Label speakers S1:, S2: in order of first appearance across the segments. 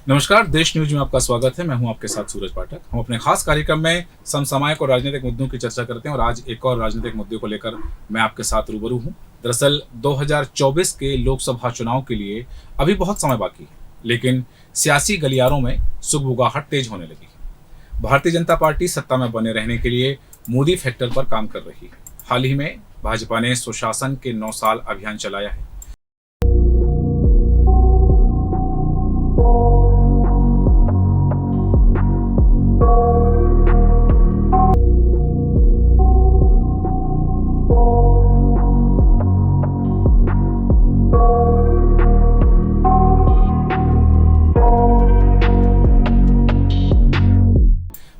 S1: नमस्कार, देश न्यूज में आपका स्वागत है। मैं हूं आपके साथ सूरज पाठक। हम अपने खास कार्यक्रम में समसामयिक और राजनीतिक मुद्दों की चर्चा करते हैं और आज एक और राजनीतिक मुद्दे को लेकर मैं आपके साथ रूबरू हूं। दरअसल 2024 के लोकसभा चुनाव के लिए अभी बहुत समय बाकी है, लेकिन सियासी गलियारों में सुगबुगाहट तेज होने लगी है। भारतीय जनता पार्टी सत्ता में बने रहने के लिए मोदी फैक्टर पर काम कर रही है। हाल ही में भाजपा ने सुशासन के 9 साल अभियान चलाया है।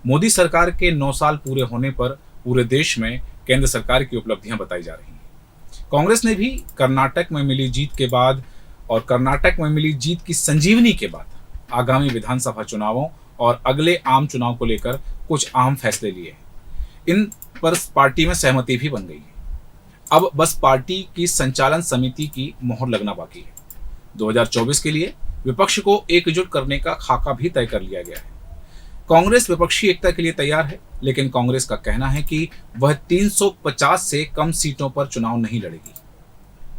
S1: मोदी सरकार के 9 साल पूरे होने पर पूरे देश में केंद्र सरकार की उपलब्धियां बताई जा रही हैं। कांग्रेस ने भी कर्नाटक में मिली जीत के बाद और कर्नाटक में मिली जीत की संजीवनी के बाद आगामी विधानसभा चुनावों और अगले आम चुनाव को लेकर कुछ अहम फैसले लिए हैं। इन पर पार्टी में सहमति भी बन गई है। अब बस पार्टी की संचालन समिति की मोहर लगना बाकी है। 2024 के लिए विपक्ष को एकजुट करने का खाका भी तय कर लिया गया है। कांग्रेस विपक्षी एकता के लिए तैयार है, लेकिन कांग्रेस का कहना है कि वह 350 से कम सीटों पर चुनाव नहीं लड़ेगी।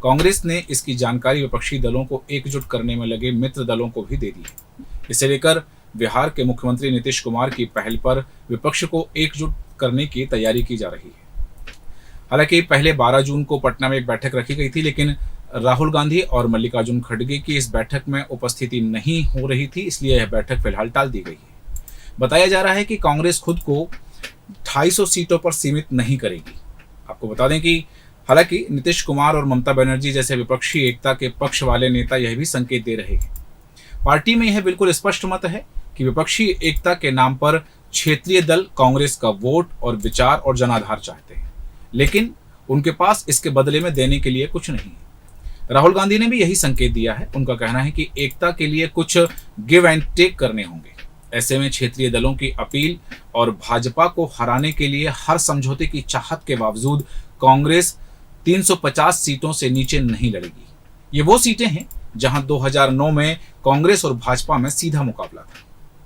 S1: कांग्रेस ने इसकी जानकारी विपक्षी दलों को एकजुट करने में लगे मित्र दलों को भी दे दी है। इसे लेकर बिहार के मुख्यमंत्री नीतीश कुमार की पहल पर विपक्ष को एकजुट करने की तैयारी की जा रही है। हालांकि पहले 12 जून को पटना में एक बैठक रखी गई थी, लेकिन राहुल गांधी और मल्लिकार्जुन खड़गे की इस बैठक में उपस्थिति नहीं हो रही थी, इसलिए यह बैठक फिलहाल टाल दी गई है। बताया जा रहा है कि कांग्रेस खुद को 250 सीटों पर सीमित नहीं करेगी। आपको बता दें कि हालांकि नीतीश कुमार और ममता बनर्जी जैसे विपक्षी एकता के पक्ष वाले नेता यह भी संकेत दे रहे हैं। पार्टी में यह बिल्कुल स्पष्ट मत है कि विपक्षी एकता के नाम पर क्षेत्रीय दल कांग्रेस का वोट और विचार और जनाधार चाहते हैं, लेकिन उनके पास इसके बदले में देने के लिए कुछ नहीं है। राहुल गांधी ने भी यही संकेत दिया है। उनका कहना है कि एकता के लिए कुछ गिव एंड टेक करने होंगे। ऐसे में क्षेत्रीय दलों की अपील और भाजपा को हराने के लिए हर समझौते की चाहत के बावजूद कांग्रेस 350 सीटों से नीचे नहीं लड़ेगी। ये वो सीटें हैं जहां 2009 में कांग्रेस और भाजपा में सीधा मुकाबला था।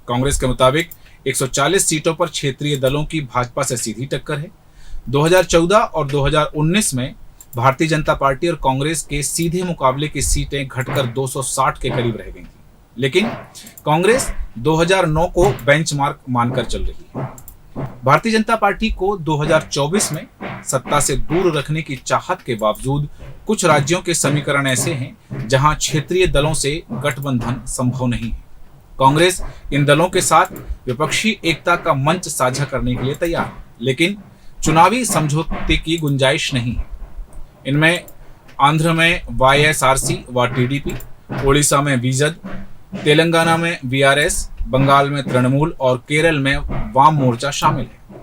S1: कांग्रेस के मुताबिक 140 सीटों पर क्षेत्रीय दलों की भाजपा से सीधी टक्कर है। 2014 और 2019 में भारतीय जनता पार्टी और कांग्रेस के सीधे मुकाबले की सीटें घटकर 260 के करीब रह गई थी, लेकिन कांग्रेस 2009 को बेंचमार्क मानकर चल रही है। भारतीय जनता पार्टी को 2024 में सत्ता से दूर रखने की चाहत के बावजूद कुछ राज्यों के समीकरण ऐसे हैं जहां क्षेत्रीय दलों से गठबंधन संभव नहीं है। कांग्रेस इन दलों के साथ विपक्षी एकता का मंच साझा करने के लिए तैयार है, लेकिन चुनावी समझौते की गुंजाइश नहीं है। इनमें आंध्र में वाईएसआरसी व टीडीपी, ओडिशा में बीजेड, तेलंगाना में बीआरएस, बंगाल में तृणमूल और केरल में वाम मोर्चा शामिल है।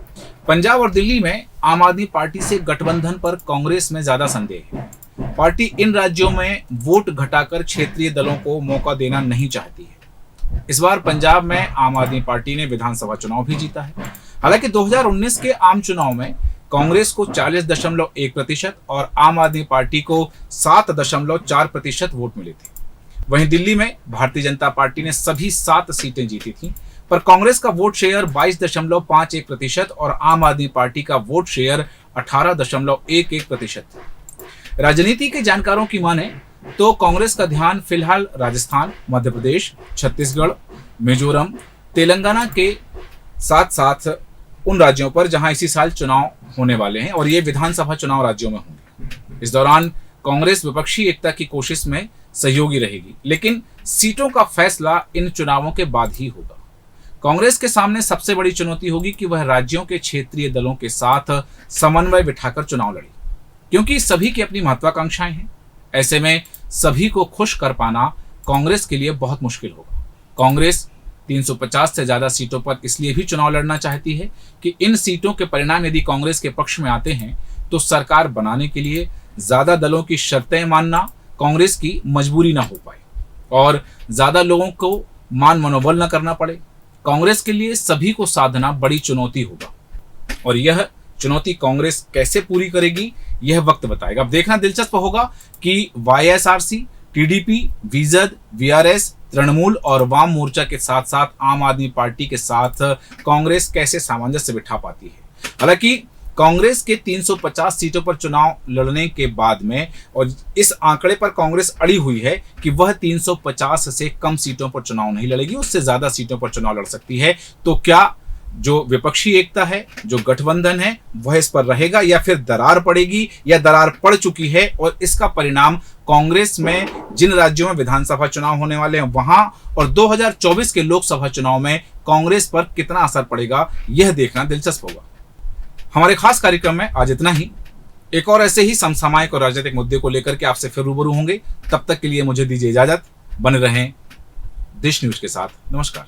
S1: पंजाब और दिल्ली में आम आदमी पार्टी से गठबंधन पर कांग्रेस में ज्यादा संदेह है। पार्टी इन राज्यों में वोट घटाकर क्षेत्रीय दलों को मौका देना नहीं चाहती है। इस बार पंजाब में आम आदमी पार्टी ने विधानसभा चुनाव भी जीता है। हालांकि 2019 के आम चुनाव में कांग्रेस को 40.1% और आम आदमी पार्टी को 7.4% वोट मिले थे। वहीं दिल्ली में भारतीय जनता पार्टी ने सभी 7 सीटें जीती थीं, पर कांग्रेस का वोट शेयर 22.51% और आम आदमी पार्टी का वोट शेयर 18.11% था। राजनीति के जानकारों की माने तो कांग्रेस का ध्यान फिलहाल राजस्थान, मध्य प्रदेश, छत्तीसगढ़, मिजोरम, तेलंगाना के साथ साथ उन राज्यों पर जहां इसी साल चुनाव होने वाले हैं और ये विधानसभा चुनाव राज्यों में होंगे। इस दौरान कांग्रेस विपक्षी एकता की कोशिश में सहयोगी रहेगी, लेकिन सीटों का फैसला इन चुनावों के बाद ही होगा। कांग्रेस के सामने सबसे बड़ी चुनौती होगी कि वह राज्यों के क्षेत्रीय दलों के साथ समन्वय बिठाकर चुनाव लड़े, क्योंकि सभी की अपनी महत्वाकांक्षाएं हैं। ऐसे में सभी को खुश कर पाना कांग्रेस के लिए बहुत मुश्किल होगा। कांग्रेस 350 से ज्यादा सीटों पर इसलिए भी चुनाव लड़ना चाहती है कि इन सीटों के परिणाम यदि कांग्रेस के पक्ष में आते हैं तो सरकार बनाने के लिए ज्यादा दलों की शर्तें मानना कांग्रेस की मजबूरी ना हो पाए और ज्यादा लोगों को मान मनोबल न करना पड़े। कांग्रेस के लिए सभी को साधना बड़ी चुनौती होगा और यह चुनौती कांग्रेस कैसे पूरी करेगी यह वक्त बताएगा। अब देखना दिलचस्प होगा कि वाईएसआरसी, टीडीपी, वीजद, वीआरएस, तृणमूल और वाम मोर्चा के साथ साथ आम आदमी पार्टी के साथ कांग्रेस कैसे सामंजस्य बिठा पाती है। हालांकि कांग्रेस के 350 सीटों पर चुनाव लड़ने के बाद में और इस आंकड़े पर कांग्रेस अड़ी हुई है कि वह 350 से कम सीटों पर चुनाव नहीं लड़ेगी, उससे ज्यादा सीटों पर चुनाव लड़ सकती है। तो क्या जो विपक्षी एकता है, जो गठबंधन है, वह इस पर रहेगा या फिर दरार पड़ेगी या दरार पड़ चुकी है और इसका परिणाम कांग्रेस में जिन राज्यों में विधानसभा चुनाव होने वाले हैं वहां और 2024 के लोकसभा चुनाव में कांग्रेस पर कितना असर पड़ेगा, यह देखना दिलचस्प होगा। हमारे खास कार्यक्रम में आज इतना ही। एक और ऐसे ही समसामयिक और राजनीतिक मुद्दे को लेकर के आपसे फिर रूबरू होंगे। तब तक के लिए मुझे दीजिए इजाजत। बने रहें देश न्यूज के साथ। नमस्कार।